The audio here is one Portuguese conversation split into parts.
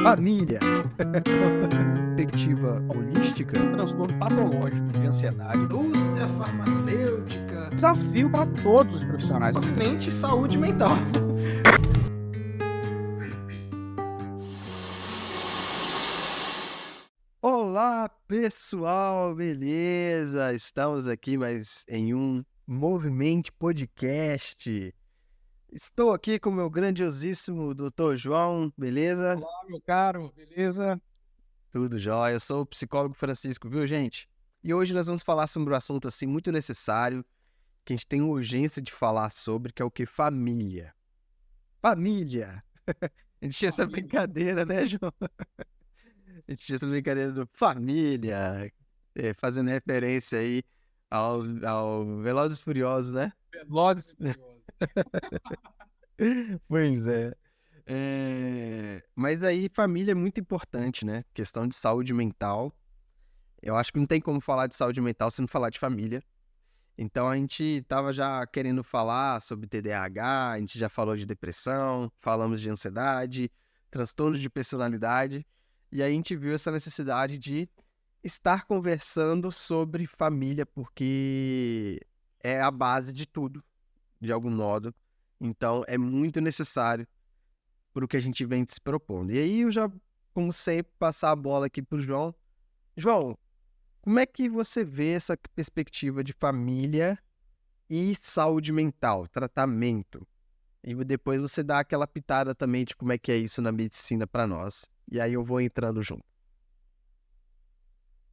Família. Perspectiva holística. Transtorno patológico de ansiedade. Indústria farmacêutica. Desafio para todos os profissionais. Mente e saúde mental. Olá, pessoal, beleza? Estamos aqui mais em um Movimente Podcast. Estou aqui com o meu grandiosíssimo Dr. João, beleza? Olá, meu caro, beleza? Tudo jóia, eu sou o psicólogo Francisco, viu, gente? E hoje nós vamos falar sobre um assunto assim muito necessário, que a gente tem urgência de falar sobre, que é o que? Família. Família! A gente tinha essa brincadeira, né, João? A gente tinha essa brincadeira do família, fazendo referência aí ao Velozes e Furiosos, né? Velozes e Furiosos. Pois é. Mas aí família é muito importante, né? Questão de saúde mental. Eu acho que não tem como falar de saúde mental se não falar de família. Então a gente tava já querendo falar sobre TDAH, a gente já falou de depressão, falamos de ansiedade, transtorno de personalidade, e aí a gente viu essa necessidade de estar conversando sobre família, porque é a base de tudo, de algum modo. Então é muito necessário para o que a gente vem se propondo. E aí eu já, como sempre, passar a bola aqui pro João. João, como é que você vê essa perspectiva de família e saúde mental, tratamento? E depois você dá aquela pitada também de como é que é isso na medicina para nós. E aí eu vou entrando junto.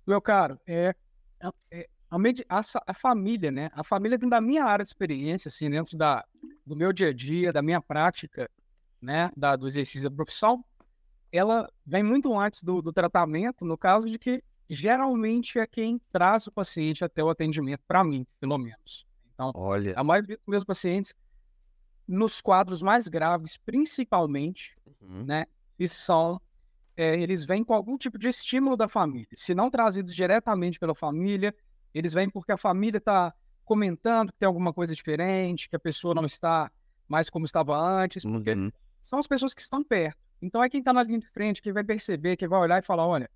Meu caro, a família, né? A família dentro da minha área de experiência, assim, dentro do meu dia a dia, da minha prática, né? Do exercício da profissão, ela vem muito antes do tratamento, no caso de que geralmente é quem traz o paciente até o atendimento, para mim, pelo menos. Então, Olha, a maioria dos meus pacientes, nos quadros mais graves, principalmente, né, eles vêm com algum tipo de estímulo da família. Se não trazidos diretamente pela família, eles vêm porque a família está comentando que tem alguma coisa diferente, que a pessoa não está mais como estava antes, porque são as pessoas que estão perto. Então é quem está na linha de frente, que vai perceber, que vai olhar e falar, olha,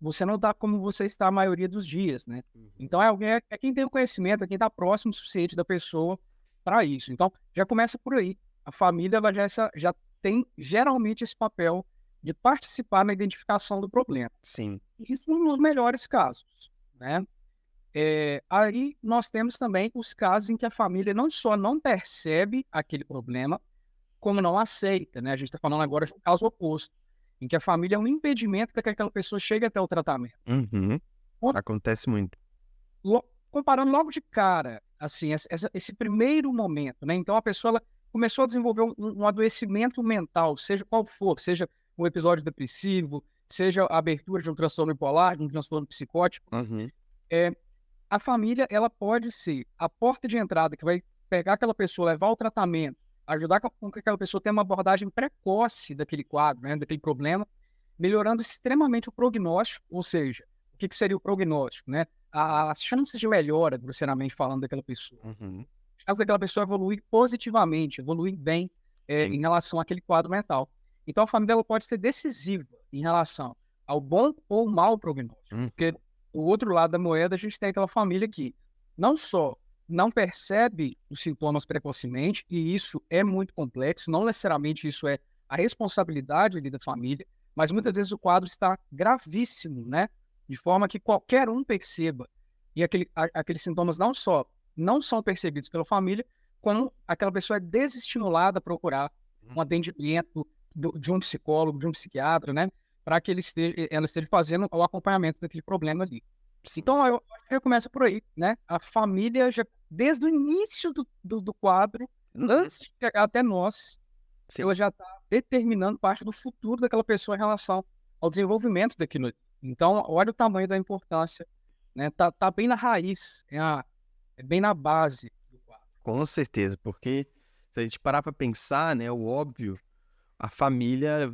você não está como você está a maioria dos dias, né? Então é quem tem o conhecimento, é quem está próximo o suficiente da pessoa para isso. Então já começa por aí. A família ela já tem geralmente esse papel de participar na identificação do problema. sim. Isso nos melhores casos, né? Aí nós temos também os casos em que a família não só não percebe aquele problema, como não aceita, né? A gente está falando agora de um caso oposto, em que a família é um impedimento para que aquela pessoa chegue até o tratamento. Acontece muito. Comparando logo de cara, assim, esse primeiro momento, né? Então a pessoa ela começou a desenvolver um adoecimento mental, seja qual for, seja um episódio depressivo, seja a abertura de um transtorno bipolar, de um transtorno psicótico, a família ela pode ser a porta de entrada que vai pegar aquela pessoa, levar ao tratamento, ajudar com que aquela pessoa tenha uma abordagem precoce daquele quadro, né, daquele problema, melhorando extremamente o prognóstico, ou seja, o que seria o prognóstico, né? As chances de melhora, grosseiramente falando, daquela pessoa. As chances daquela pessoa evoluir positivamente, evoluir bem em relação àquele quadro mental. Então a família ela pode ser decisiva em relação ao bom ou mau prognóstico, porque do outro lado da moeda a gente tem aquela família que não só não percebe os sintomas precocemente, e isso é muito complexo, não necessariamente isso é a responsabilidade ali da família, mas muitas vezes o quadro está gravíssimo, né? De forma que qualquer um perceba, e aqueles sintomas não só não são percebidos pela família, como aquela pessoa é desestimulada a procurar um atendimento de um psicólogo, de um psiquiatra, né? Para que ela esteja fazendo o acompanhamento daquele problema ali. Então, eu acho que já começa por aí, né? A família, já desde o início do quadro, antes de chegar até nós, ela já está determinando parte do futuro daquela pessoa em relação ao desenvolvimento daquilo. Então, olha o tamanho da importância, né? Tá bem na raiz, é bem na base do quadro. Com certeza, porque se a gente parar para pensar, né, o óbvio, a família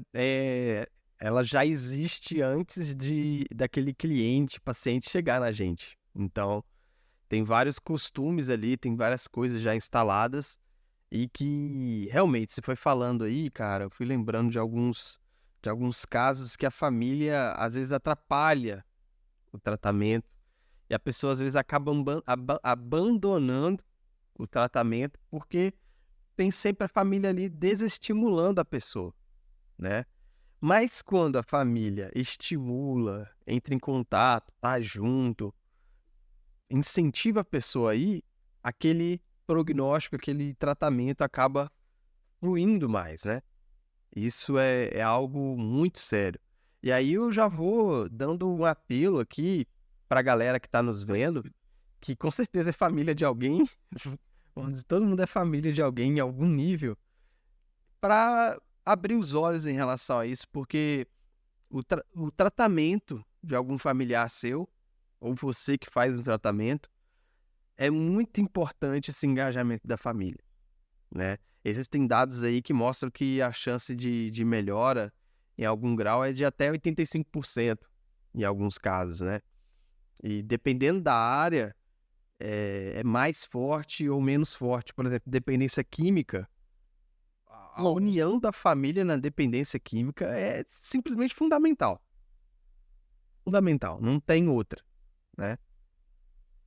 ela já existe antes daquele cliente, paciente chegar na gente. Então, tem vários costumes ali, tem várias coisas já instaladas e que realmente, você foi falando aí, cara, eu fui lembrando de de alguns casos que a família às vezes atrapalha o tratamento e a pessoa às vezes acaba abandonando o tratamento porque tem sempre a família ali desestimulando a pessoa, né? Mas quando a família estimula, entra em contato, tá junto, incentiva a pessoa aí, aquele prognóstico, aquele tratamento acaba fluindo mais, né? Isso é algo muito sério. E aí eu já vou dando um apelo aqui para a galera que está nos vendo, que com certeza é família de alguém, vamos dizer, todo mundo é família de alguém em algum nível, para abrir os olhos em relação a isso, porque o tratamento de algum familiar seu, ou você que faz o tratamento, é muito importante esse engajamento da família, né? Existem dados aí que mostram que a chance de melhora em algum grau é de até 85% em alguns casos, né? E dependendo da área, é mais forte ou menos forte. Por exemplo, dependência química, a união da família na dependência química é simplesmente fundamental. Fundamental, não tem outra, né?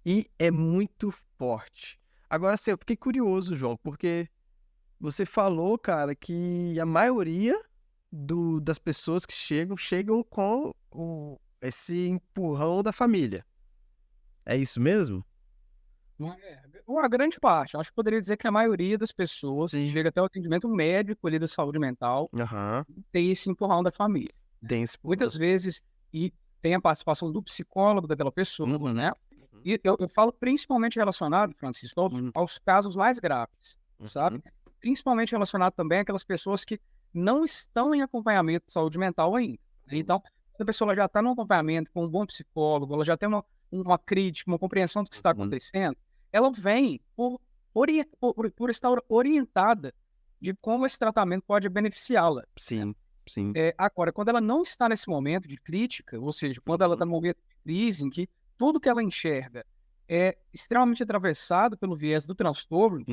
E é muito forte. Agora, assim, eu fiquei curioso, João, porque você falou, cara, que a maioria das pessoas que chegam com esse empurrão da família. É isso mesmo? Uma grande parte, acho que poderia dizer que a maioria das pessoas que Sim. chega até o atendimento médico ali da saúde mental Aham. tem esse empurrão da família. Tem esse Muitas vezes, e tem a participação do psicólogo daquela pessoa, né? E eu falo principalmente relacionado, Francisco, aos casos mais graves, sabe? Principalmente relacionado também àquelas pessoas que não estão em acompanhamento de saúde mental ainda. Então, quando a pessoa já está no acompanhamento com um bom psicólogo, ela já tem uma crítica, uma compreensão do que está acontecendo, ela vem por estar orientada de como esse tratamento pode beneficiá-la. Sim, sim. Agora, quando ela não está nesse momento de crítica, ou seja, quando ela está no momento de crise, em que tudo que ela enxerga é extremamente atravessado pelo viés do transtorno,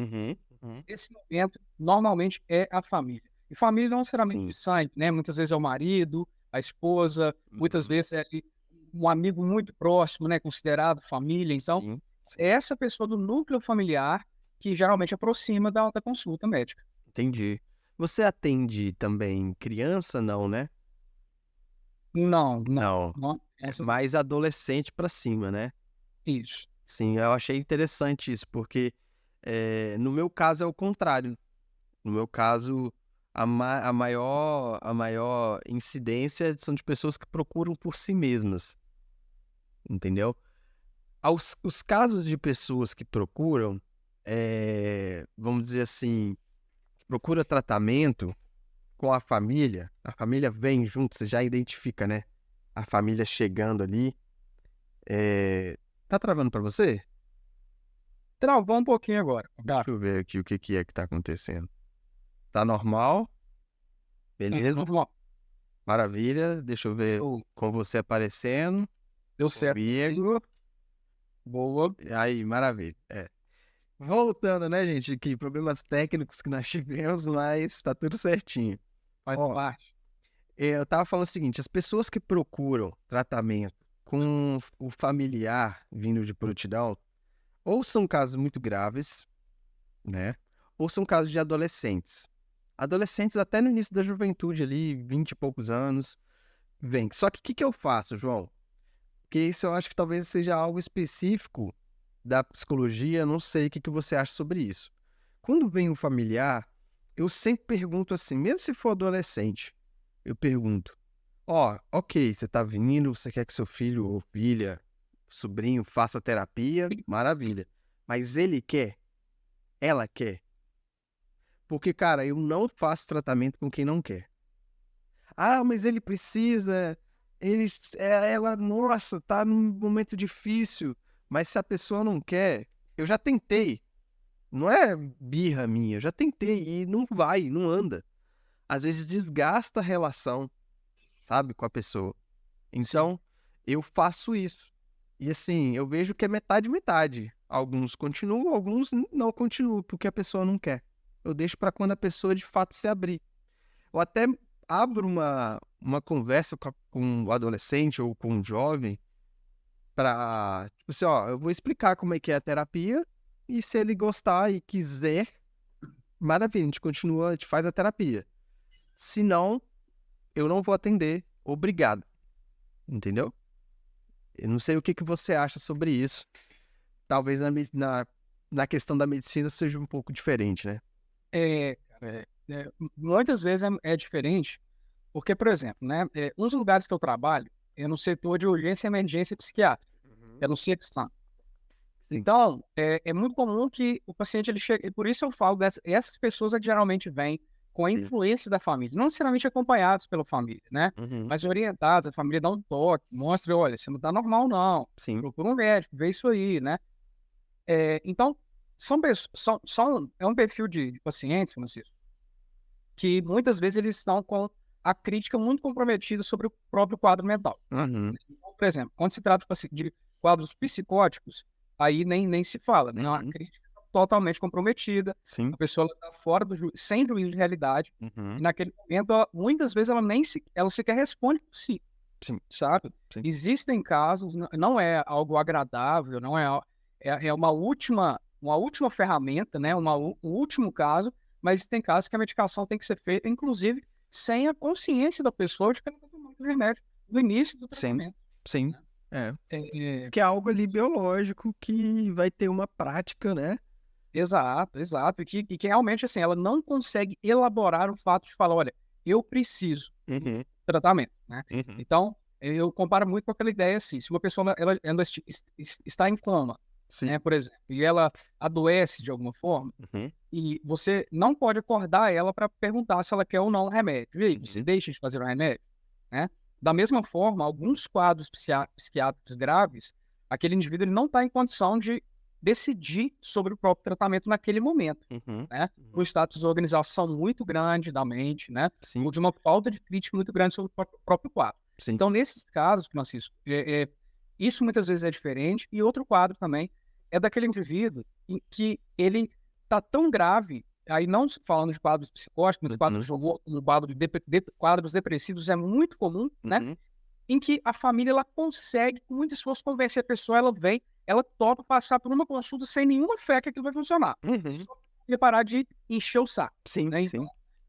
esse momento normalmente é a família. E família não necessariamente de sangue, né? Muitas vezes é o marido, a esposa, muitas vezes é ali um amigo muito próximo, né? Considerado família. Então, é essa pessoa do núcleo familiar que geralmente aproxima da consulta médica. Entendi. Você atende também criança, não, né? Não. Mais adolescente pra cima, né? Isso. Sim, eu achei interessante isso, porque no meu caso é o contrário. No meu caso, a maior incidência são de pessoas que procuram por si mesmas, entendeu? Os casos de pessoas que procuram, vamos dizer assim, procura tratamento com a família vem junto, você já identifica, né? A família chegando ali. Tá travando pra você? Travou um pouquinho agora. Deixa eu ver aqui o que é que tá acontecendo. Tá normal? Beleza? Normal. Maravilha. Deixa eu ver com você aparecendo. Deu certo. Comigo. Boa. Aí, maravilha. Voltando, né, gente? Aqui, problemas técnicos que nós tivemos, mas tá tudo certinho. Faz parte. Eu tava falando o seguinte, as pessoas que procuram tratamento com o familiar vindo de prontidão, ou são casos muito graves, né? Ou são casos de adolescentes. Adolescentes até no início da juventude ali, 20 e poucos anos, vem. Só que o que eu faço, João? Porque isso eu acho que talvez seja algo específico da psicologia, não sei o que você acha sobre isso. Quando vem um familiar, eu sempre pergunto assim, mesmo se for adolescente, eu pergunto, ok, você tá vindo, você quer que seu filho ou filha, sobrinho, faça terapia, maravilha. Mas ele quer? Ela quer? Porque, cara, eu não faço tratamento com quem não quer. Ah, mas ele precisa, ela, nossa, tá num momento difícil. Mas se a pessoa não quer, eu já tentei. Não é birra minha, eu já tentei e não vai, não anda. Às vezes desgasta a relação, sabe, com a pessoa. Então, eu faço isso. E assim, eu vejo que é metade, metade. Alguns continuam, alguns não continuam, porque a pessoa não quer. Eu deixo para quando a pessoa de fato se abrir. Eu até abro uma uma conversa com o adolescente ou com o jovem pra, tipo assim, ó, eu vou explicar como é que é a terapia e se ele gostar e quiser, maravilha, a gente continua, a gente faz a terapia. Se não, eu não vou atender. Obrigado. Entendeu? Eu não sei o que você acha sobre isso. Talvez na questão da medicina seja um pouco diferente, né? Muitas vezes é diferente, porque, por exemplo, né, um dos lugares que eu trabalho é no setor de urgência e emergência psiquiátrica, é no CIEPSTAN. Sim. Então, é muito comum que o paciente ele chegue, e por isso eu falo essas pessoas é que geralmente vêm com a Sim. influência da família, não necessariamente acompanhados pela família, né? Uhum. Mas orientados, a família dá um toque, mostra, olha, você não tá normal não, Sim. procura um médico, vê isso aí, né? Então, é um perfil de pacientes, Francisco, que muitas vezes eles estão com a crítica muito comprometida sobre o próprio quadro mental. Uhum. Então, por exemplo, quando se trata de quadros psicóticos, aí nem se fala, né? Uma Uhum. crítica totalmente comprometida, Sim. a pessoa está fora sem juízo de realidade, Uhum. e naquele momento, muitas vezes, ela sequer responde por si, Sim. sabe? Sim. Existem casos, não é algo agradável, não é uma última ferramenta, né? Um último caso, mas tem casos que a medicação tem que ser feita, inclusive, sem a consciência da pessoa de que ela está tomando o remédio no início do Sim. tratamento. Sim. É. É, Que é algo ali biológico que vai ter uma prática, né? Exato. E que realmente, assim, ela não consegue elaborar o fato de falar, olha, eu preciso Uhum. de tratamento, né? Uhum. Então, eu comparo muito com aquela ideia assim, se uma pessoa ela está em coma, Sim. né, por exemplo, e ela adoece de alguma forma, Uhum. e você não pode acordar ela para perguntar se ela quer ou não o remédio. E aí, você Uhum. deixa de fazer o remédio, né? Da mesma forma, alguns quadros psiquiátricos graves, aquele indivíduo ele não está em condição de decidir sobre o próprio tratamento naquele momento, Uhum. né? Uhum. Por status de organização muito grande da mente, né? Sim. Ou de uma falta de crítica muito grande sobre o próprio quadro. Sim. Então, nesses casos, Francisco, isso muitas vezes é diferente. E outro quadro também é daquele indivíduo em que ele está tão grave, aí não falando de quadros psicóticos, mas quadros de humor, um quadro quadros depressivos é muito comum, né? Uhum. Em que a família ela consegue, com muito esforço, convencer a pessoa, ela vem, ela topa passar por uma consulta sem nenhuma fé que aquilo vai funcionar. Uhum. Só pra parar de encher o saco. Sim. Né? Sim.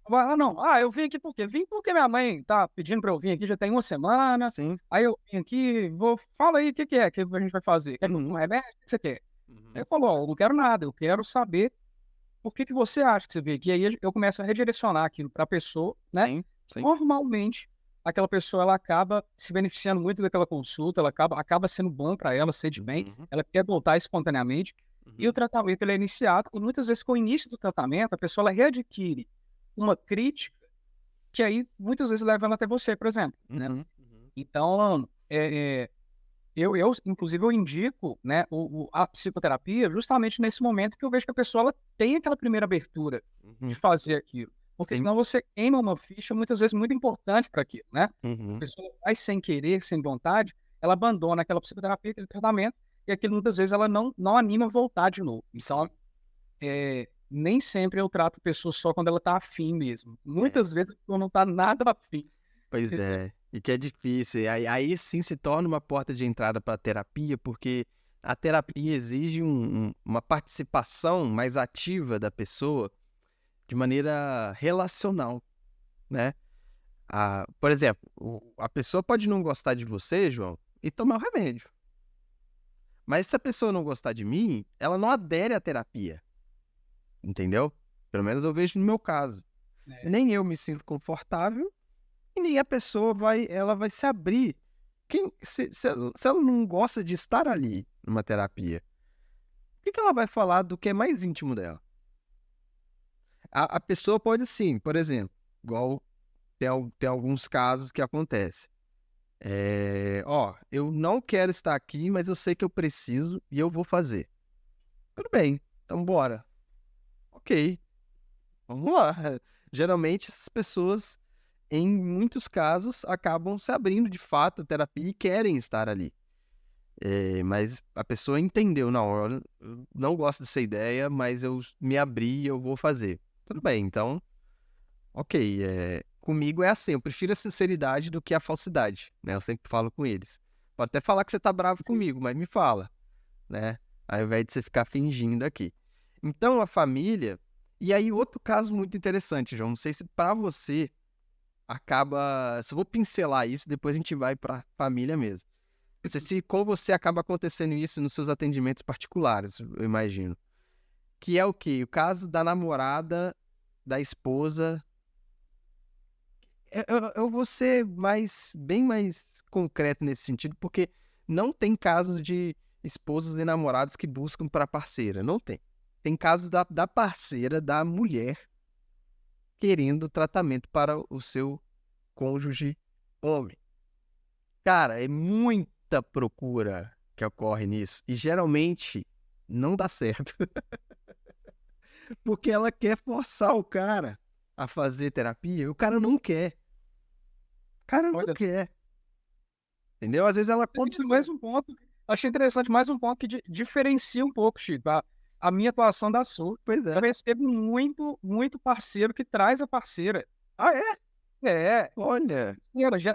Então, não. Eu vim aqui por quê? Vim porque minha mãe tá pedindo pra eu vir aqui já tem uma semana. Sim. Aí eu vim aqui, fala aí o que é que a gente vai fazer. Quer um remédio? O que você quer? Uhum. Aí eu falo, eu não quero nada, eu quero saber por que você acha que você veio aqui. Aí eu começo a redirecionar aquilo pra pessoa, né? Sim. Sim. Normalmente, aquela pessoa ela acaba se beneficiando muito daquela consulta, ela acaba sendo bom para ela, sente bem, Uhum. ela quer voltar espontaneamente, e o tratamento ele é iniciado, e muitas vezes com o início do tratamento, a pessoa ela readquire uma crítica que aí muitas vezes leva ela até você, por exemplo. Né? Uhum. Então, inclusive, eu indico, né, a psicoterapia justamente nesse momento que eu vejo que a pessoa ela tem aquela primeira abertura Uhum. de fazer aquilo. Porque Sim. senão você queima uma ficha muitas vezes muito importante para aquilo, né? Uhum. A pessoa vai sem querer, sem vontade, ela abandona aquela psicoterapia, aquele tratamento, e aquilo muitas vezes ela não anima a voltar de novo. Então, nem sempre eu trato a pessoa só quando ela tá afim mesmo. Muitas vezes a pessoa não tá nada afim. Pois é, e que é difícil. E aí sim se torna uma porta de entrada para a terapia, porque a terapia exige uma participação mais ativa da pessoa de maneira relacional, né? Por exemplo, a pessoa pode não gostar de você, João, e tomar o remédio. Mas se a pessoa não gostar de mim, ela não adere à terapia. Entendeu? Pelo menos eu vejo no meu caso. Nem eu me sinto confortável e nem a pessoa vai se abrir. Se ela não gosta de estar ali numa terapia, o que ela vai falar do que é mais íntimo dela? A pessoa pode sim, por exemplo, igual tem alguns casos que acontece. Eu não quero estar aqui, mas eu sei que eu preciso e eu vou fazer. Tudo bem, então bora. Ok, vamos lá. Geralmente essas pessoas, em muitos casos, acabam se abrindo de fato à terapia e querem estar ali. Mas a pessoa entendeu na hora, eu não gosto dessa ideia, mas eu me abri e eu vou fazer. Tudo bem, então, ok. comigo é assim, eu prefiro a sinceridade do que a falsidade, né? Eu sempre falo com eles. Pode até falar que você tá bravo comigo, mas me fala, né? Ao invés de você ficar fingindo aqui. Então, a família... E aí, outro caso muito interessante, João. Não sei se pra você acaba... Só vou pincelar isso, depois a gente vai pra família mesmo. Não sei se com você acaba acontecendo isso nos seus atendimentos particulares, eu imagino. Que é o quê? O caso da namorada, da esposa. Eu vou ser bem mais concreto nesse sentido, porque não tem casos de esposos e namorados que buscam para parceira. Não tem. Tem casos da parceira, da mulher, querendo tratamento para o seu cônjuge homem. Cara, é muita procura que ocorre nisso. E geralmente não dá certo. Porque ela quer forçar o cara a fazer terapia e o cara não quer. O cara não Olha, quer. Entendeu? Às vezes ela conta. mais um ponto, achei interessante, mais um ponto que diferencia um pouco, Chico, a minha atuação da sua. Pois Eu é. recebo muito parceiro que traz a parceira. Ah, é? É, Olha.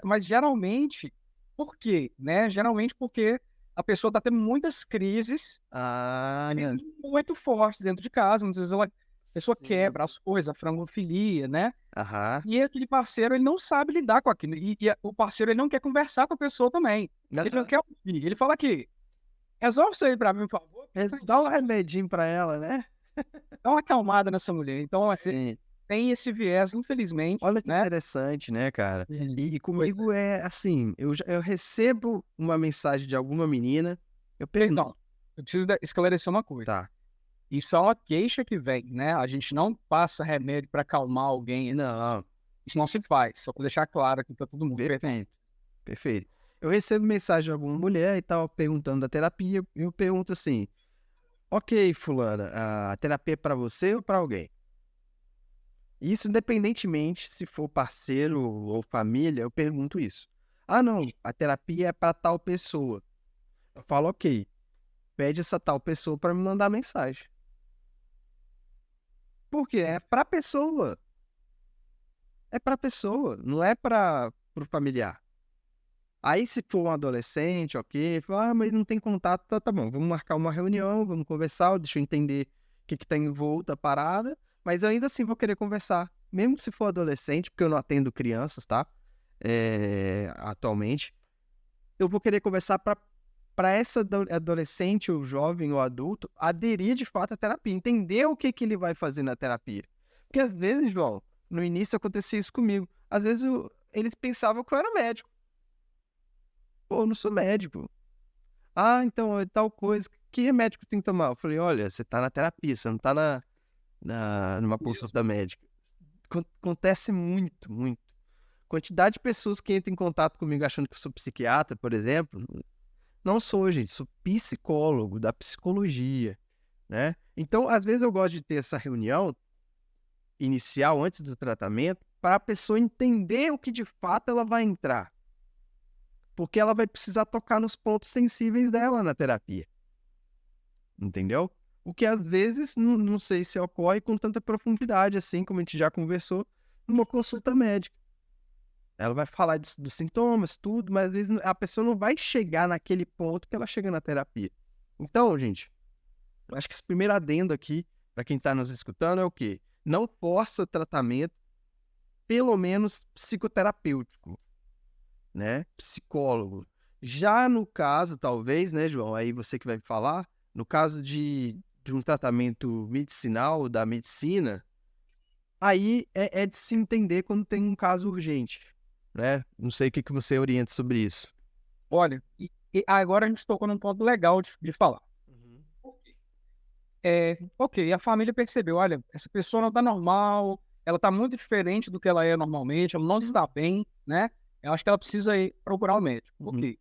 mas geralmente, por quê? Né? Geralmente porque a pessoa está tendo muitas crises Ah, né? muito fortes dentro de casa. Muitas vezes a pessoa Sim. quebra as coisas, a frangofilia, né? Aham. E aquele parceiro, ele não sabe lidar com aquilo. E o parceiro, ele não quer conversar com a pessoa também. Ele não quer ouvir. Ele fala aqui, resolve isso aí pra mim, por favor. Dá um remedinho pra ela, né? Dá uma acalmada nessa mulher. Então, assim, Sim. tem esse viés, infelizmente, Olha que né? interessante, né, cara? E Pois comigo é assim, eu recebo uma mensagem de alguma menina, eu pergunto, Perdão, eu preciso esclarecer uma coisa. tá, Isso é uma queixa que vem, né? A gente não passa remédio pra acalmar alguém. não, Isso não se faz, só pra deixar claro aqui pra todo mundo. perfeito, perfeito. Eu recebo mensagem de alguma mulher e tal, perguntando da terapia, eu pergunto assim, ok, fulana, a terapia é pra você ou pra alguém? Isso independentemente se for parceiro ou família, eu pergunto isso. Ah, não, a terapia é pra tal pessoa. Eu falo, ok, pede essa tal pessoa pra me mandar mensagem. Porque é pra pessoa. É pra pessoa, não é para pro familiar. Aí se for um adolescente, ok, fala, mas não tem contato, tá bom, vamos marcar uma reunião, vamos conversar, deixa eu entender o que tá em volta a parada, mas eu ainda assim vou querer conversar, mesmo se for adolescente, porque eu não atendo crianças, tá? Atualmente, eu vou querer conversar para essa adolescente, ou jovem, ou adulto, aderir de fato à terapia, entender o que ele vai fazer na terapia. Porque às vezes, João, no início acontecia isso comigo. Às vezes eles pensavam que eu era médico. Pô, eu não sou médico. Ah, então é tal coisa. Que remédio que eu tenho que tomar? Eu falei, olha, você tá na terapia, você não tá numa consulta médica. Acontece muito, muito. Quantidade de pessoas que entram em contato comigo achando que eu sou psiquiatra, por exemplo. Não sou, gente. Sou psicólogo da psicologia, né? Então, às vezes eu gosto de ter essa reunião inicial, antes do tratamento, para a pessoa entender o que de fato ela vai entrar. Porque ela vai precisar tocar nos pontos sensíveis dela na terapia. Entendeu? O que às vezes, não sei se ocorre com tanta profundidade, assim como a gente já conversou, numa consulta médica. Ela vai falar dos sintomas, tudo, mas às vezes a pessoa não vai chegar naquele ponto que ela chega na terapia. Então, gente, eu acho que esse primeiro adendo aqui, para quem está nos escutando, é o quê? Não força tratamento, pelo menos psicoterapêutico, né? Psicólogo. Já no caso, talvez, né, João? Aí você que vai falar, no caso de um tratamento medicinal, da medicina, aí é de se entender quando tem um caso urgente, né? Não sei o que você orienta sobre isso. Olha, e agora a gente tocou num ponto legal de falar. Ok, a família percebeu, olha, essa pessoa não está normal, ela está muito diferente do que ela é normalmente, ela não está bem, né? Eu acho que ela precisa ir procurar o médico. Ok.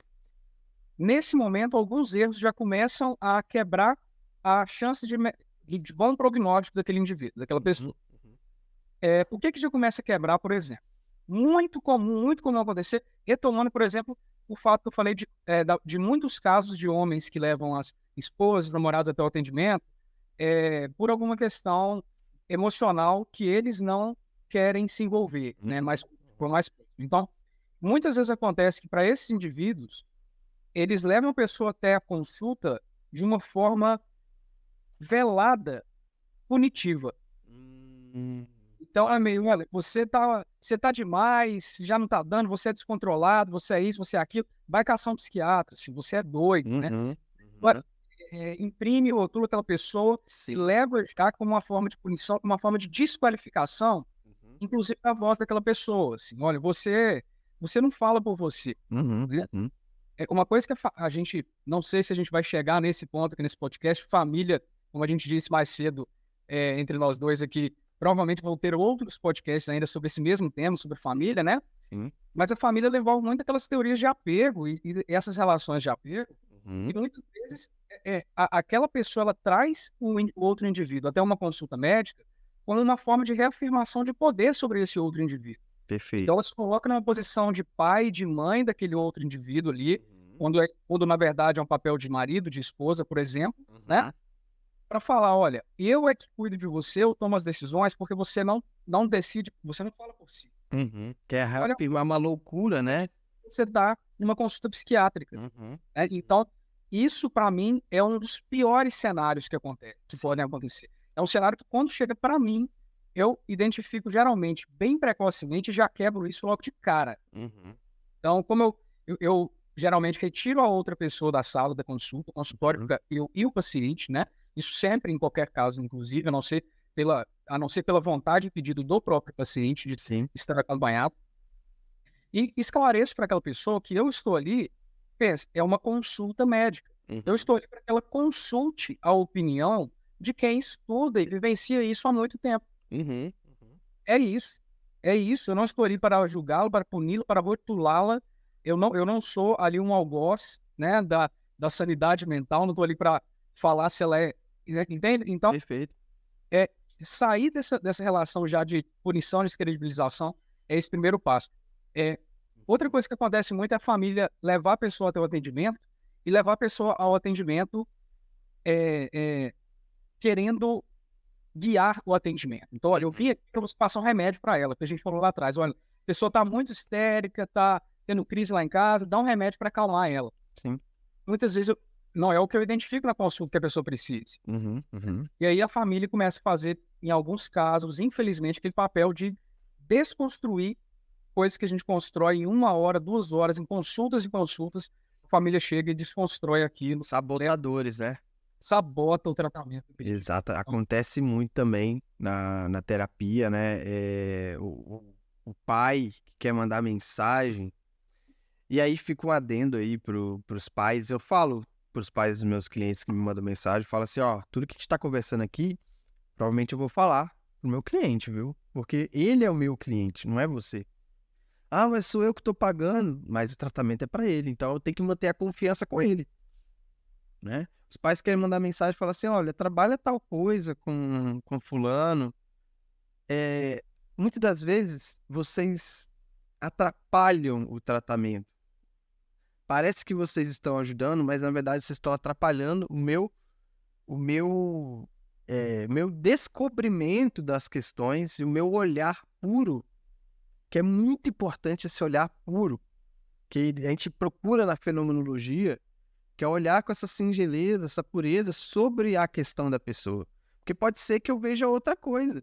Nesse momento, alguns erros já começam a quebrar a chance de bom prognóstico daquele indivíduo, daquela pessoa. O que já começa a quebrar, por exemplo? Muito comum acontecer, retomando, por exemplo, o fato que eu falei de muitos casos de homens que levam as esposas, namoradas até o atendimento, por alguma questão emocional que eles não querem se envolver, né? Mas por mais próximo. Então, muitas vezes acontece que para esses indivíduos, eles levam a pessoa até a consulta de uma forma velada, punitiva. Então é meio, olha, você tá demais, já não tá dando, você é descontrolado, você é isso, você é aquilo, vai caçar um psiquiatra, se você é doido, né? Agora, imprime, rotula aquela pessoa e Sim. leva já como uma forma de punição, como uma forma de desqualificação, inclusive da voz daquela pessoa. Assim, olha, você não fala por você. Né? É uma coisa que a gente, não sei se a gente vai chegar nesse ponto aqui nesse podcast, família, como a gente disse mais cedo, entre nós dois aqui, provavelmente vão ter outros podcasts ainda sobre esse mesmo tema, sobre família, né? Sim. Mas a família envolve muito aquelas teorias de apego e essas relações de apego. E muitas vezes aquela pessoa ela traz o outro indivíduo até uma consulta médica como uma forma de reafirmação de poder sobre esse outro indivíduo. Perfeito. Então ela se coloca numa posição de pai e de mãe daquele outro indivíduo ali, quando na verdade é um papel de marido, de esposa, por exemplo, né? Para falar, olha, eu é que cuido de você, eu tomo as decisões, porque você não decide, você não fala por si. Que é Olha, uma loucura, né? você dá numa consulta psiquiátrica. Né? Então, isso para mim é um dos piores cenários que podem acontecer. É um cenário que quando chega para mim, eu identifico geralmente bem precocemente e já quebro isso logo de cara. Então, como eu geralmente retiro a outra pessoa da sala da consulta, o consultório fica eu e o paciente, né? Isso sempre, em qualquer caso, inclusive, a não ser pela vontade e pedido do próprio paciente de estar acompanhado. E esclareço para aquela pessoa que eu estou ali, é uma consulta médica. Eu estou ali para que ela consulte a opinião de quem estuda e vivencia isso há muito tempo. É isso. É isso. Eu não estou ali para julgá-lo, para puni-lo, para rotulá-la. Eu não sou ali um algoz, né, da sanidade mental. Não estou ali para falar se ela é... Entende? Então, Perfeito. sair dessa relação já de punição, de descredibilização, é esse primeiro passo. Outra coisa que acontece muito é a família levar a pessoa até o atendimento e levar a pessoa ao atendimento querendo guiar o atendimento. Então, olha, eu vim aqui para você passar um remédio para ela, que a gente falou lá atrás. Olha, a pessoa está muito histérica, está tendo crise lá em casa, dá um remédio para acalmar ela. Sim. Muitas vezes não é o que eu identifico na consulta que a pessoa precise. E aí a família começa a fazer, em alguns casos, infelizmente, aquele papel de desconstruir coisas que a gente constrói em 1 hora, 2 horas, em consultas e consultas. A família chega e desconstrói aquilo. Sabotadores, né? Sabota o tratamento. Exato. Acontece muito também na terapia, né? O pai que quer mandar mensagem, e aí fica um adendo aí pros pais. Eu falo pros pais dos meus clientes que me mandam mensagem, falo assim, ó, tudo que a gente tá conversando aqui, provavelmente eu vou falar pro meu cliente, viu? Porque ele é o meu cliente, não é você. Ah, mas sou eu que tô pagando, mas o tratamento é para ele, então eu tenho que manter a confiança com ele, né? Os pais querem mandar mensagem e falar assim, olha, trabalha tal coisa com fulano. Muitas das vezes, vocês atrapalham o tratamento. Parece que vocês estão ajudando, mas na verdade vocês estão atrapalhando o meu descobrimento das questões e o meu olhar puro, que é muito importante esse olhar puro, que a gente procura na fenomenologia, que é olhar com essa singeleza, essa pureza sobre a questão da pessoa. Porque pode ser que eu veja outra coisa.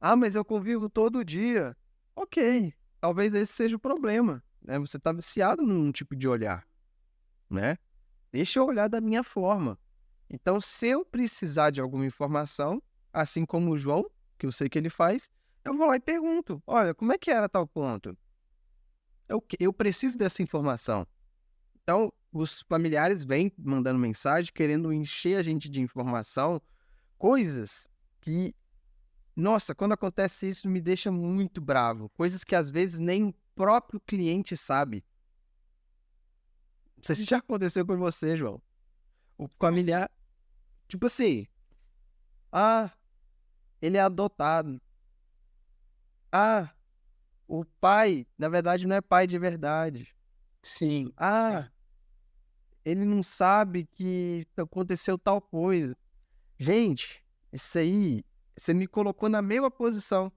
Ah, mas eu convivo todo dia. Ok, talvez esse seja o problema, né? Você está viciado num tipo de olhar, né? Deixa eu olhar da minha forma. Então, se eu precisar de alguma informação, assim como o João, que eu sei que ele faz, eu vou lá e pergunto, olha, como é que era tal ponto? Eu preciso dessa informação. Então, os familiares vêm mandando mensagem, querendo encher a gente de informação, coisas que, nossa, quando acontece isso me deixa muito bravo. Coisas que às vezes nem o próprio cliente sabe. Não sei se já aconteceu com você, João. O familiar, tipo assim, ele é adotado. O pai, na verdade, não é pai de verdade. Sim. Ele não sabe que aconteceu tal coisa. Gente, isso aí, você me colocou na mesma posição.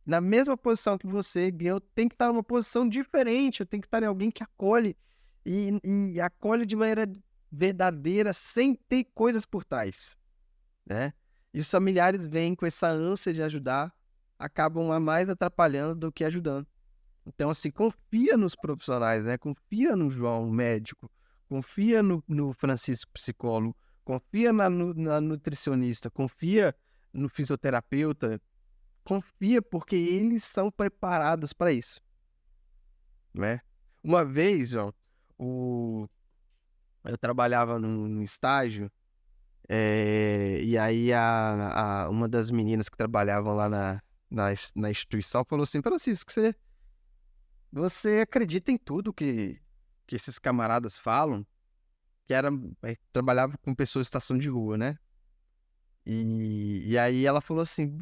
na mesma posição que você, eu tenho que estar numa posição diferente, eu tenho que estar em alguém que acolhe e acolhe de maneira verdadeira, sem ter coisas por trás, né? E os familiares vêm com essa ânsia de ajudar, acabam a mais atrapalhando do que ajudando. Então, assim, confia nos profissionais, né? Confia no João, médico, confia no Francisco, psicólogo, confia na nutricionista, confia no fisioterapeuta, confia porque eles são preparados para isso, né? Uma vez, ó, eu trabalhava num estágio, e aí uma das meninas que trabalhavam lá na instituição falou assim: Francisco, você acredita em tudo que esses camaradas falam? Que trabalhava com pessoas em situação de rua, né? E aí ela falou assim: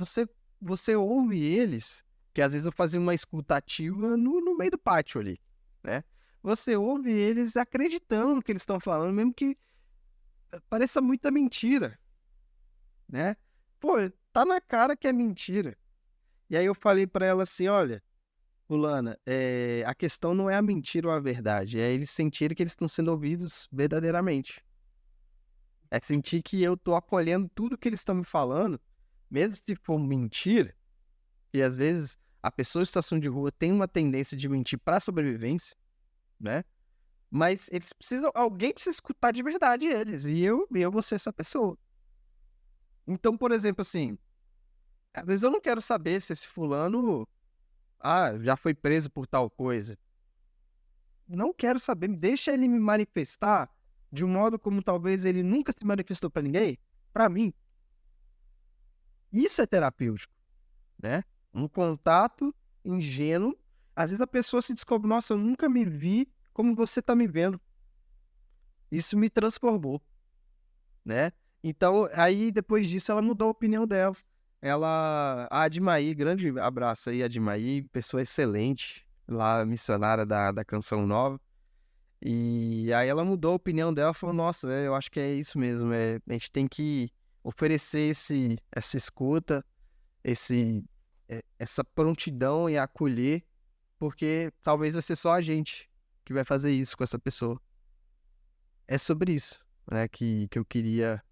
você ouve eles? Que às vezes eu fazia uma escuta ativa no meio do pátio ali, né? Você ouve eles acreditando no que eles estão falando, mesmo que pareça muita mentira, né? Pô, tá na cara que é mentira. E aí eu falei pra ela assim: olha, fulana, a questão não é a mentira ou a verdade, é eles sentirem que eles estão sendo ouvidos verdadeiramente. É sentir que eu tô acolhendo tudo que eles estão me falando, mesmo se for mentira, e às vezes a pessoa em situação de rua tem uma tendência de mentir para sobrevivência, né? Mas alguém precisa escutar de verdade eles, e eu vou ser essa pessoa. Então, por exemplo, assim, às vezes eu não quero saber se esse fulano, já foi preso por tal coisa. Não quero saber, deixa ele me manifestar de um modo como talvez ele nunca se manifestou para ninguém, para mim. Isso é terapêutico, né? Um contato ingênuo. Às vezes a pessoa se descobre: nossa, eu nunca me vi como você tá me vendo. Isso me transformou, né? Então, aí depois disso ela mudou a opinião dela. A Admaí, grande abraço aí, Admaí, pessoa excelente, lá missionária da Canção Nova. E aí ela mudou a opinião dela, falou: nossa, eu acho que é isso mesmo, a gente tem que oferecer essa escuta, essa prontidão e acolher, porque talvez vai ser só a gente que vai fazer isso com essa pessoa. É sobre isso, né, que eu queria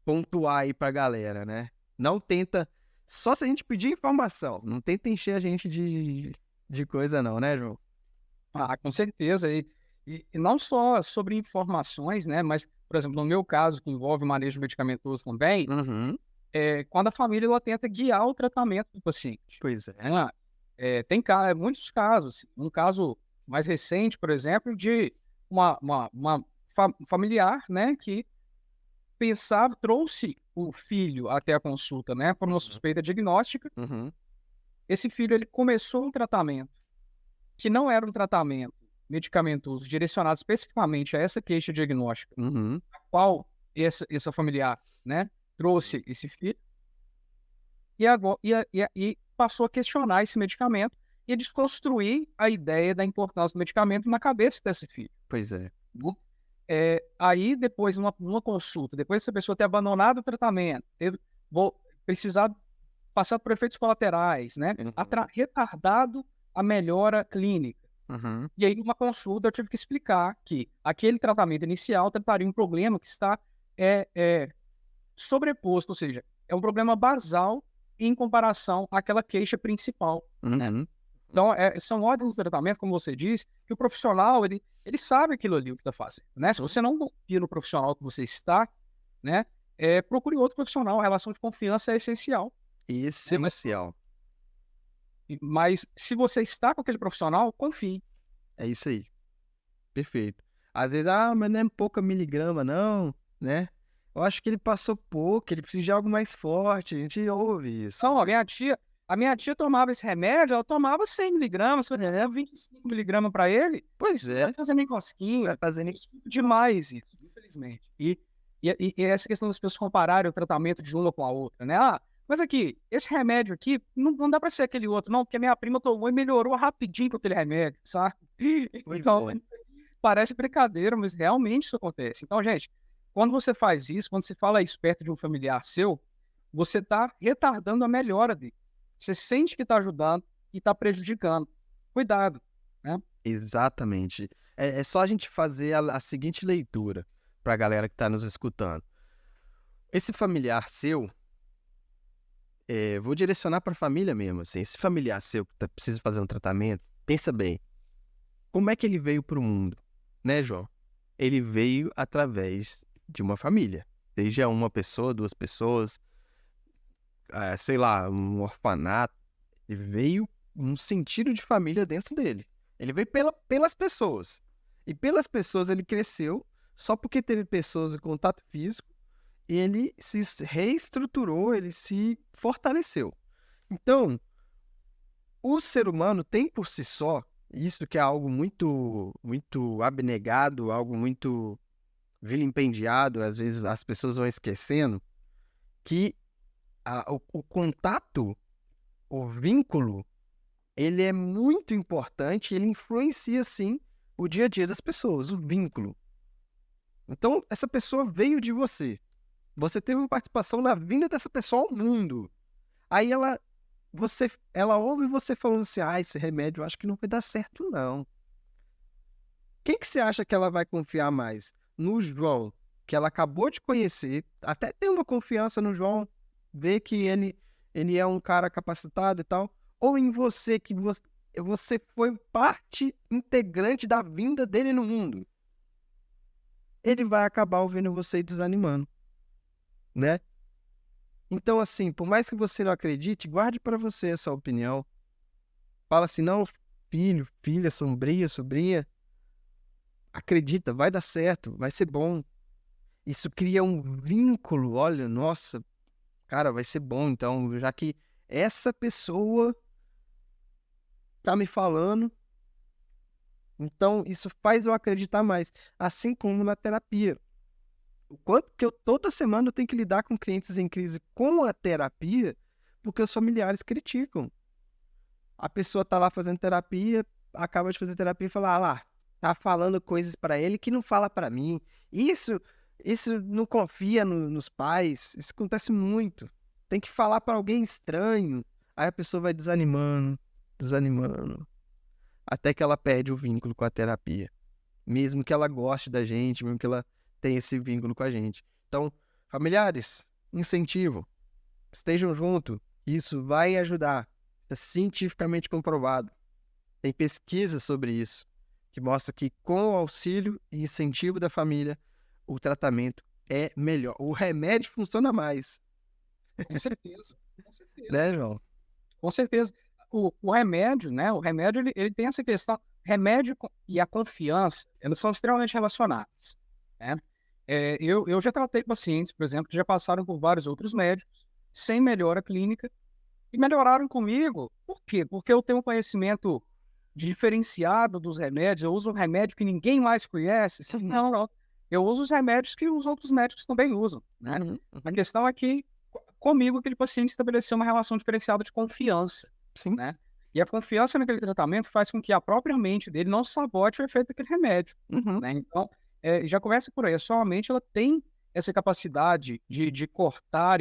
pontuar aí pra galera, né? Não tenta, só se a gente pedir informação, não tenta encher a gente de coisa não, né, João? Com certeza. E não só sobre informações, né? Mas, por exemplo, no meu caso, que envolve manejo medicamentoso também, Uhum. quando a família ela tenta guiar o tratamento do paciente. Pois é. Tem muitos casos. Um caso mais recente, por exemplo, de uma familiar, né, que trouxe o filho até a consulta, né, por uma suspeita diagnóstica. Uhum. Esse filho ele começou um tratamento que não era um tratamento medicamentoso direcionado especificamente a essa queixa diagnóstica, Uhum. a qual essa familiar, né, trouxe esse filho, e agora e passou a questionar esse medicamento e a desconstruir a ideia da importância do medicamento na cabeça desse filho. Pois é. Aí depois, numa consulta, depois dessa pessoa ter abandonado o tratamento, ter precisado passar por efeitos colaterais, né, retardado a melhora clínica. Uhum. E aí, numa consulta, eu tive que explicar que aquele tratamento inicial trataria um problema que está sobreposto, ou seja, é um problema basal em comparação àquela queixa principal. Uhum. Então, são ordens de tratamento, como você disse, que o profissional, ele sabe aquilo ali, o que está fazendo, né? Se você não confia no profissional que você está, né, procure outro profissional. A relação de confiança é essencial. Essencial. Mas se você está com aquele profissional, confie. É isso aí. Perfeito. Às vezes, mas não é pouca miligrama, não, né? Eu acho que ele passou pouco, ele precisa de algo mais forte. A gente ouve isso. Não, a minha tia tomava esse remédio, ela tomava 100 miligramas, se você der 25 miligramas para ele, Pois é. vai fazendo em cosquinha. Vai fazendo Demais isso, infelizmente. E essa questão das pessoas compararem o tratamento de uma com a outra, né? Mas aqui, esse remédio aqui, não dá para ser aquele outro, não, porque a minha prima tomou e melhorou rapidinho com aquele remédio, sabe? Então, parece brincadeira, mas realmente isso acontece. Então, gente, quando você faz isso, quando você fala isso perto de um familiar seu, você está retardando a melhora dele. você sente que está ajudando e está prejudicando. Cuidado, né? Exatamente. É só a gente fazer a seguinte leitura para a galera que está nos escutando. Esse familiar seu, vou direcionar para a família mesmo, assim. Esse familiar seu que precisa fazer um tratamento, pensa bem, como é que ele veio para o mundo, né, João? Ele veio através de uma família, seja uma pessoa, duas pessoas, sei lá, um orfanato. Ele veio um sentido de família dentro dele. Ele veio pelas pessoas. E pelas pessoas ele cresceu, só porque teve pessoas em contato físico, ele se reestruturou, ele se fortaleceu. Então, o ser humano tem por si só, isso que é algo muito, muito abnegado, algo muito vilipendiado, às vezes as pessoas vão esquecendo, que o contato, o vínculo, ele é muito importante, ele influencia, sim, o dia a dia das pessoas, o vínculo. Então, essa pessoa veio de você. Você teve uma participação na vinda dessa pessoa ao mundo. Aí ela ouve você falando assim, esse remédio eu acho que não vai dar certo, não. Quem que você acha que ela vai confiar mais? No João, que ela acabou de conhecer, até tem uma confiança no João, vê que ele é um cara capacitado e tal, ou em você, que você foi parte integrante da vinda dele no mundo? Ele vai acabar ouvindo você e desanimando, né? Então, assim, por mais que você não acredite, guarde para você essa opinião. Fala assim, não, filho, filha, sobrinha, acredita, vai dar certo, vai ser bom. Isso cria um vínculo, olha, nossa, cara, vai ser bom, então, já que essa pessoa tá me falando, então isso faz eu acreditar mais. Assim como na terapia. O quanto que eu toda semana eu tenho que lidar com clientes em crise com a terapia, porque os familiares criticam. A pessoa tá lá fazendo terapia, acaba de fazer terapia e fala, lá, tá falando coisas para ele que não fala para mim. Isso não confia nos pais, isso acontece muito. Tem que falar para alguém estranho. Aí a pessoa vai desanimando, até que ela perde o vínculo com a terapia. Mesmo que ela goste da gente, mesmo que ela tenha esse vínculo com a gente. Então, familiares, incentivo, estejam juntos, isso vai ajudar. Está cientificamente comprovado. Tem pesquisa sobre isso, que mostra que com o auxílio e incentivo da família, o tratamento é melhor. O remédio funciona mais. Com certeza, com certeza. Né, João? Com certeza. O remédio, né? O remédio, ele tem essa questão. Remédio e a confiança, elas são extremamente relacionadas, né? Eu já tratei pacientes, por exemplo, que já passaram por vários outros médicos, sem melhora clínica, e melhoraram comigo. Por quê? Porque eu tenho um conhecimento diferenciado dos remédios, eu uso um remédio que ninguém mais conhece. Não, não. Eu uso os remédios que os outros médicos também usam, né? A questão é que, comigo, aquele paciente estabeleceu uma relação diferenciada de confiança, Sim. né? E a confiança naquele tratamento faz com que a própria mente dele não sabote o efeito daquele remédio, né? Então, já começa por aí. A sua mente, ela tem essa capacidade de cortar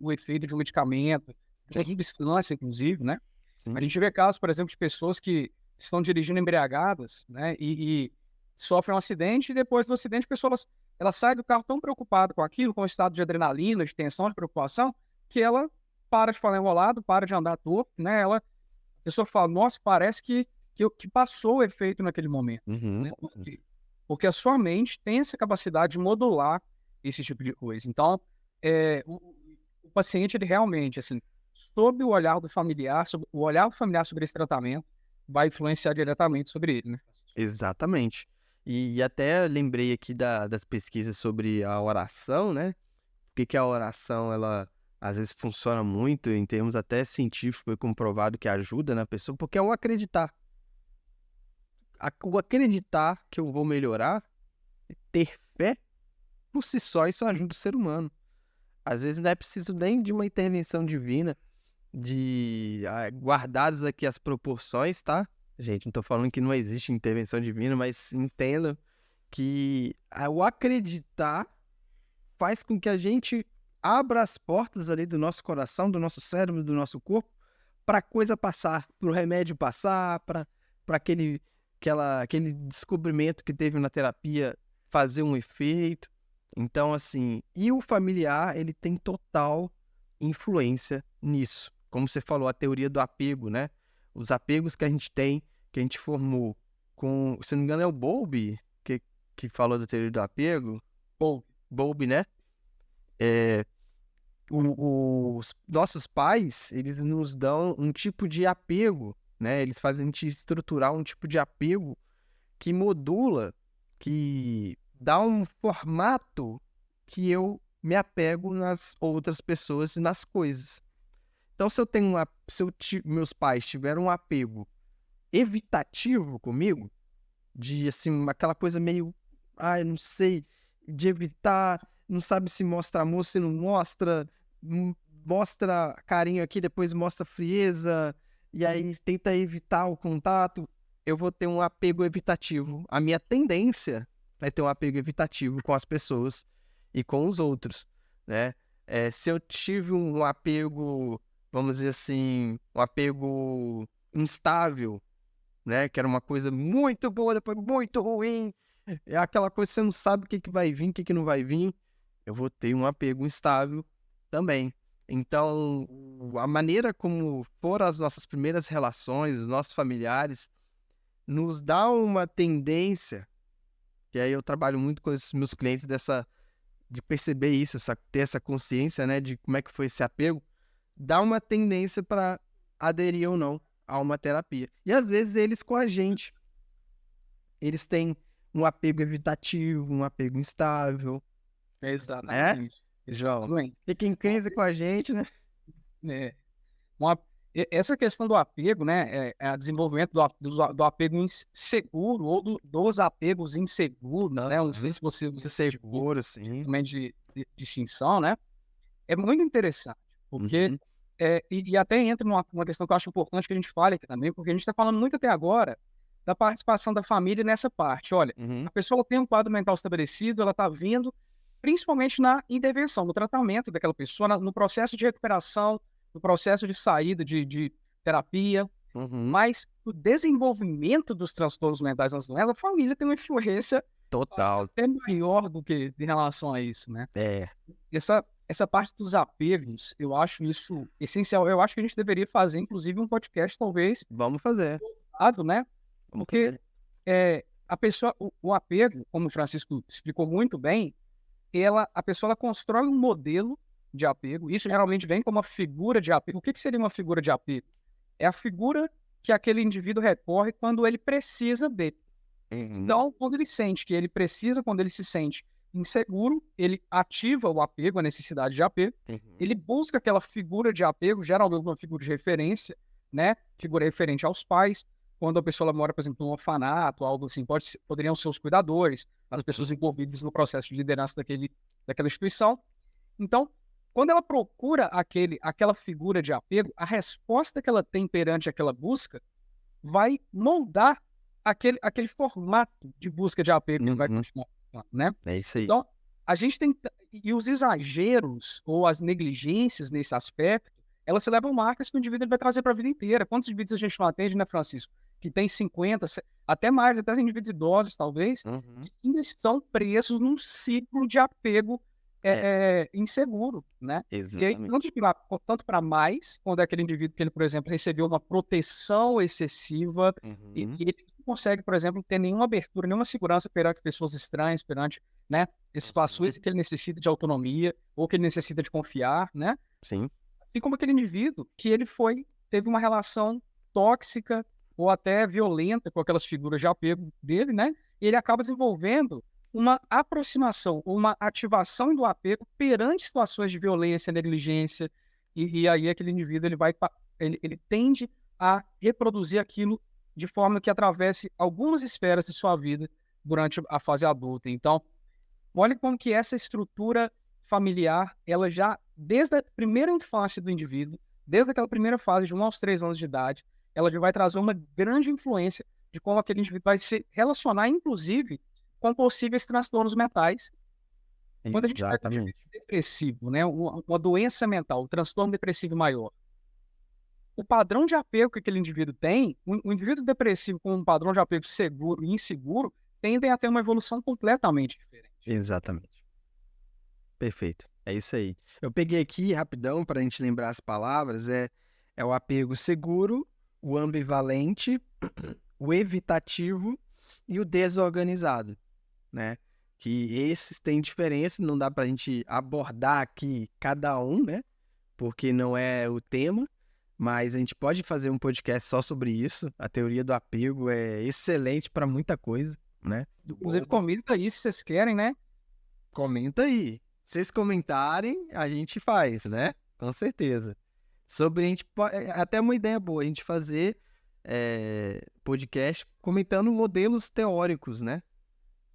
o efeito de um medicamento, de uma substância, inclusive, né? Sim. A gente vê casos, por exemplo, de pessoas que estão dirigindo embriagadas, né? E sofrem um acidente, e depois do acidente a pessoa ela sai do carro tão preocupada com aquilo, com o estado de adrenalina, de tensão, de preocupação, que ela para de falar enrolado, para de andar torto, né? A pessoa fala, nossa, parece que passou o efeito naquele momento. Né? Por quê? Porque a sua mente tem essa capacidade de modular esse tipo de coisa. Então, o paciente, ele realmente, assim, sob o olhar do familiar, sobre esse tratamento, vai influenciar diretamente sobre ele, né? Exatamente. E até lembrei aqui das pesquisas sobre a oração, né? Por que a oração, ela às vezes funciona muito, em termos até científicos, foi comprovado que ajuda na pessoa, porque é o acreditar. O acreditar que eu vou melhorar, ter fé, por si só, isso ajuda o ser humano. Às vezes não é preciso nem de uma intervenção divina, guardadas aqui as proporções, tá? Gente, não tô falando que não existe intervenção divina, mas entendam que o acreditar faz com que a gente abra as portas ali do nosso coração, do nosso cérebro, do nosso corpo, pra coisa passar, pro remédio passar, pra aquele descobrimento que teve na terapia fazer um efeito. Então, assim, e o familiar, ele tem total influência nisso. Como você falou, a teoria do apego, né? Os apegos que a gente tem, que a gente formou com, se não me engano, é o Bowlby que falou da teoria do apego. Bowlby, né? Os nossos pais, eles nos dão um tipo de apego, né? Eles fazem a gente estruturar um tipo de apego que modula, que dá um formato que eu me apego nas outras pessoas e nas coisas. Então, meus pais tiveram um apego evitativo comigo, de assim, aquela coisa meio, eu não sei, de evitar, não sabe se mostra amor, se não mostra, mostra carinho aqui, depois mostra frieza, e aí tenta evitar o contato, eu vou ter um apego evitativo. A minha tendência é ter um apego evitativo com as pessoas e com os outros, né? Se eu tive um apego, vamos dizer assim, um apego instável, né? Que era uma coisa muito boa, depois muito ruim. É aquela coisa que você não sabe o que vai vir, o que não vai vir. Eu vou ter um apego instável também. Então, a maneira como foram as nossas primeiras relações, os nossos familiares, nos dá uma tendência, que aí eu trabalho muito com esses meus clientes de perceber isso, ter essa consciência, né, de como é que foi esse apego, dá uma tendência para aderir ou não a uma terapia. E às vezes eles com a gente, eles têm um apego evitativo, um apego instável. Exatamente. João, fica em crise com a gente, né? Essa questão do apego, né, é o desenvolvimento do apego inseguro ou dos apegos inseguros, né? Não sei se você seguro, sim. Também de distinção, né? É muito interessante, porque e até entra numa questão que eu acho importante que a gente fale aqui também, porque a gente está falando muito até agora da participação da família nessa parte. Olha, a pessoa tem um quadro mental estabelecido, ela está vindo principalmente na intervenção, no tratamento daquela pessoa, no processo de recuperação, no processo de saída de terapia, mas o desenvolvimento dos transtornos mentais nas doenças, a família tem uma influência total, até maior do que em relação a isso, né? Essa parte dos apegos, eu acho isso essencial. Eu acho que a gente deveria fazer, inclusive, um podcast, talvez. Vamos fazer. Né? Porque a pessoa, o apego, como o Francisco explicou muito bem, a pessoa ela constrói um modelo de apego. Isso geralmente vem como uma figura de apego. O que seria uma figura de apego? É a figura que aquele indivíduo recorre quando ele precisa dele. Então, quando ele sente que ele precisa, quando ele se sente inseguro, ele ativa o apego, a necessidade de apego. Ele busca aquela figura de apego, geralmente uma figura de referência, né? Figura referente aos pais. Quando a pessoa mora, por exemplo, num orfanato, algo assim, poderiam ser os cuidadores, as pessoas envolvidas no processo de liderança daquela instituição. Então, quando ela procura aquela figura de apego, a resposta que ela tem perante aquela busca vai moldar aquele formato de busca de apego que vai continuar, né? É isso aí. Então, a gente tem... E os exageros ou as negligências nesse aspecto, elas se levam marcas que o indivíduo vai trazer para a vida inteira. Quantos indivíduos a gente não atende, né, Francisco? Que tem 50, até mais, até indivíduos idosos, talvez, que ainda estão presos num ciclo de apego inseguro, né? Exatamente. E aí, tanto para mais, quando é aquele indivíduo que ele, por exemplo, recebeu uma proteção excessiva e ele não consegue, por exemplo, ter nenhuma abertura, nenhuma segurança perante pessoas estranhas, perante, né, situações que ele necessita de autonomia ou que ele necessita de confiar, né? Sim. Assim como aquele indivíduo que ele teve uma relação tóxica ou até violenta com aquelas figuras de apego dele, né? E ele acaba desenvolvendo uma aproximação, uma ativação do apego perante situações de violência, negligência, e aí aquele indivíduo ele tende a reproduzir aquilo de forma que atravesse algumas esferas de sua vida durante a fase adulta. Então, olha como que essa estrutura familiar, ela já, desde a primeira infância do indivíduo, desde aquela primeira fase de 1 aos 3 anos de idade, ela já vai trazer uma grande influência de como aquele indivíduo vai se relacionar, inclusive, com possíveis transtornos mentais. Quando a gente vai para depressivo, né, uma doença mental, um transtorno depressivo maior, o padrão de apego que aquele indivíduo tem, o indivíduo depressivo com um padrão de apego seguro e inseguro, tendem a ter uma evolução completamente diferente. Exatamente. Perfeito. É isso aí. Eu peguei aqui rapidão para a gente lembrar as palavras. É o apego seguro, o ambivalente, o evitativo e o desorganizado, né? Que esses têm diferença, não dá para a gente abordar aqui cada um, né? Porque não é o tema, mas a gente pode fazer um podcast só sobre isso. A teoria do apego é excelente para muita coisa, né? Inclusive, comenta aí se vocês querem, né? Comenta aí. Se vocês comentarem, a gente faz, né? Com certeza. Sobre a gente é até uma ideia boa a gente fazer podcast comentando modelos teóricos, né?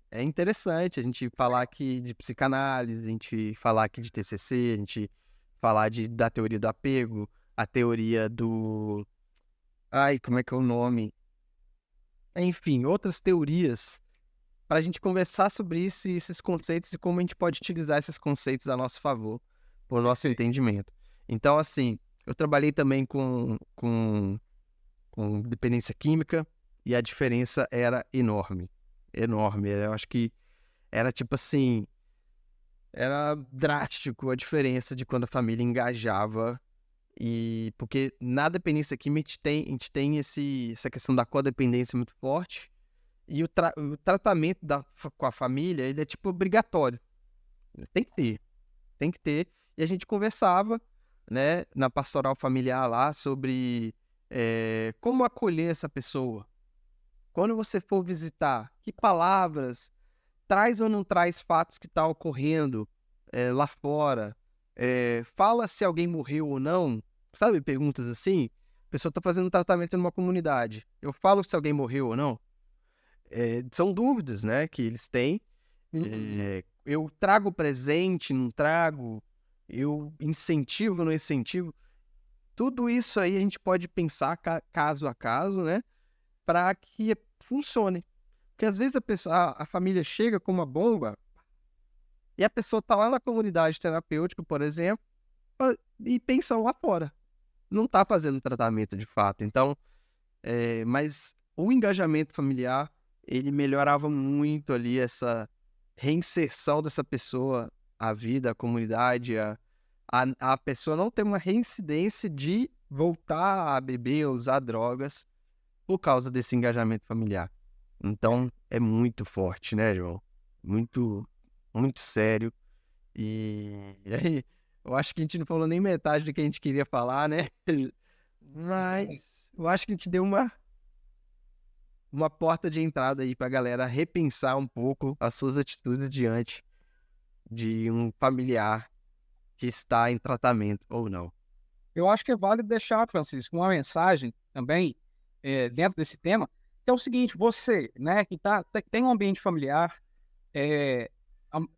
É interessante a gente falar aqui de psicanálise, a gente falar aqui de TCC, a gente falar da teoria do apego, a teoria do... Ai, como é que é o nome? Enfim, outras teorias para a gente conversar sobre isso, esses conceitos e como a gente pode utilizar esses conceitos a nosso favor, por nosso entendimento. Então, assim, eu trabalhei também com dependência química e a diferença era enorme. Enorme. Eu acho que era tipo assim, era drástico a diferença de quando a família engajava. Porque na dependência química a gente tem essa questão da codependência muito forte. E o tratamento com a família, ele é tipo obrigatório. Tem que ter. E a gente conversava, né, na pastoral familiar lá sobre como acolher essa pessoa. Quando você for visitar, que palavras traz ou não traz fatos que estão ocorrendo lá fora? Fala se alguém morreu ou não. Sabe, perguntas assim? A pessoa está fazendo um tratamento numa comunidade. Eu falo se alguém morreu ou não? São dúvidas, né, que eles têm. Eu trago presente, não trago? Eu incentivo, não incentivo? Tudo isso aí a gente pode pensar caso a caso, né, para que funcione. Porque às vezes a família chega com uma bomba e a pessoa está lá na comunidade terapêutica, por exemplo, e pensa lá fora. Não está fazendo tratamento de fato. Então, mas o engajamento familiar, ele melhorava muito ali essa reinserção dessa pessoa à vida, à comunidade, a pessoa não ter uma reincidência de voltar a beber, usar drogas por causa desse engajamento familiar. Então, é muito forte, né, João? Muito, muito sério. E aí, eu acho que a gente não falou nem metade do que a gente queria falar, né? Mas eu acho que a gente deu uma porta de entrada aí pra galera repensar um pouco as suas atitudes diante de um familiar que está em tratamento ou não. Eu acho que é válido deixar, Francisco, uma mensagem também dentro desse tema, que é o seguinte: você, né, que tem um ambiente familiar,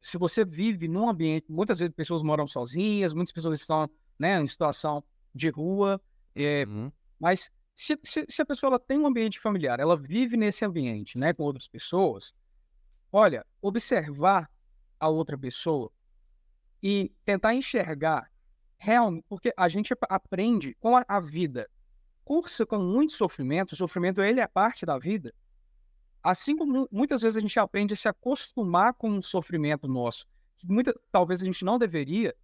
se você vive num ambiente, muitas vezes pessoas moram sozinhas, muitas pessoas estão, né, em situação de rua, mas se a pessoa ela tem um ambiente familiar, ela vive nesse ambiente, né, com outras pessoas, olha, observar a outra pessoa e tentar enxergar realmente, porque a gente aprende com a vida, cursa com muito sofrimento, o sofrimento ele é parte da vida, assim como muitas vezes a gente aprende a se acostumar com o sofrimento nosso, que talvez a gente não deveria,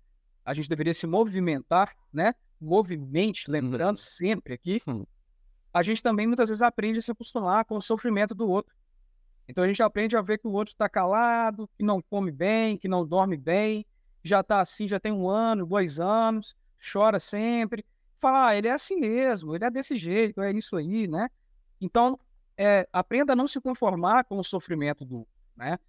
a gente deveria se movimentar, né, movimente, lembrando sempre aqui, a gente também muitas vezes aprende a se acostumar com o sofrimento do outro. Então a gente aprende a ver que o outro está calado, que não come bem, que não dorme bem, já está assim, já tem 1 ano, 2 anos, chora sempre. Fala, ele é assim mesmo, ele é desse jeito, é isso aí, né? Então, aprenda a não se conformar com o sofrimento do outro, né?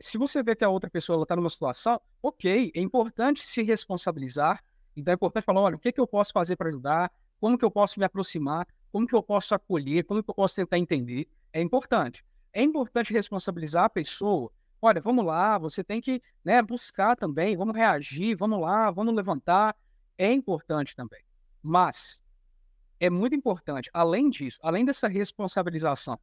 Se você vê que a outra pessoa está numa situação, ok, é importante se responsabilizar. Então é importante falar, olha, o que eu posso fazer para ajudar? Como que eu posso me aproximar? Como que eu posso acolher? Como que eu posso tentar entender? É importante. É importante responsabilizar a pessoa. Olha, vamos lá, você tem que, né, buscar também, vamos reagir, vamos lá, vamos levantar. É importante também. Mas é muito importante, além disso, além dessa responsabilização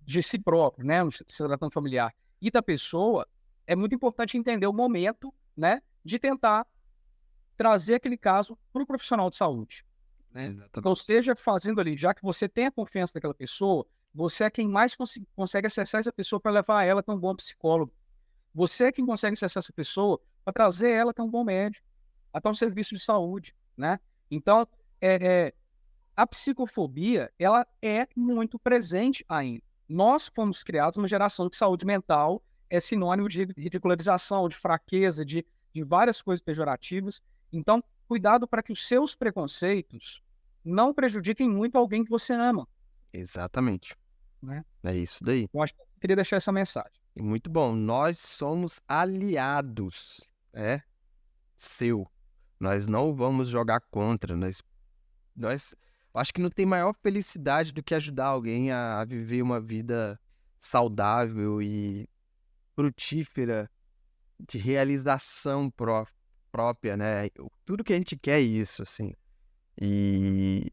de si próprio, né, se tratando familiar, e da pessoa, é muito importante entender o momento, né, de tentar trazer aquele caso para o profissional de saúde. né? Exatamente. Então, esteja fazendo ali, já que você tem a confiança daquela pessoa, você é quem mais consegue acessar essa pessoa para levar ela até um bom psicólogo. Você é quem consegue acessar essa pessoa para trazer ela até um bom médico, até um serviço de saúde, né? Então, a psicofobia, ela é muito presente ainda. Nós fomos criados numa geração que saúde mental é sinônimo de ridicularização, de fraqueza, de várias coisas pejorativas. Então, cuidado para que os seus preconceitos não prejudiquem muito alguém que você ama, Exatamente. né? É isso daí. Eu acho que eu queria deixar essa mensagem. E muito bom. Nós somos aliados, seu. Nós não vamos jogar contra. Eu acho que não tem maior felicidade do que ajudar alguém a viver uma vida saudável e frutífera de realização própria, né? Tudo que a gente quer é isso, assim. E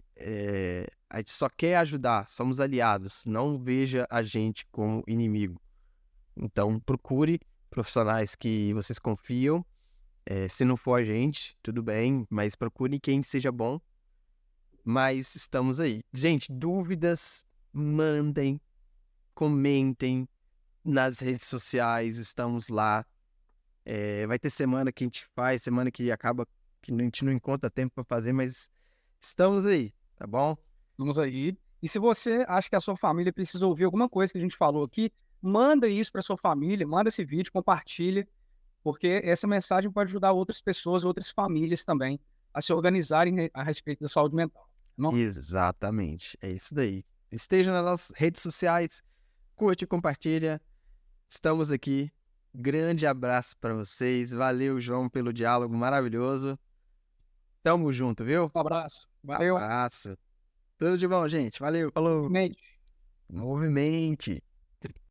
a gente só quer ajudar, somos aliados. Não veja a gente como inimigo. Então, procure profissionais que vocês confiam. Se não for a gente, tudo bem, mas procure quem seja bom. Mas estamos aí. Gente, dúvidas, mandem, comentem nas redes sociais, estamos lá. Vai ter semana que a gente faz, semana que acaba que a gente não encontra tempo para fazer, mas estamos aí, tá bom? Vamos aí. E se você acha que a sua família precisa ouvir alguma coisa que a gente falou aqui, manda isso para sua família, manda esse vídeo, compartilha, porque essa mensagem pode ajudar outras pessoas, outras famílias também a se organizarem a respeito da saúde mental. Não? Exatamente, é isso daí. Esteja nas nossas redes sociais, curte e compartilha. Estamos aqui. Grande abraço para vocês. Valeu, João, pelo diálogo maravilhoso. Tamo junto, viu? Um abraço. Valeu. Abraço. Tudo de bom, gente. Valeu. Falou. Mente. Movimente.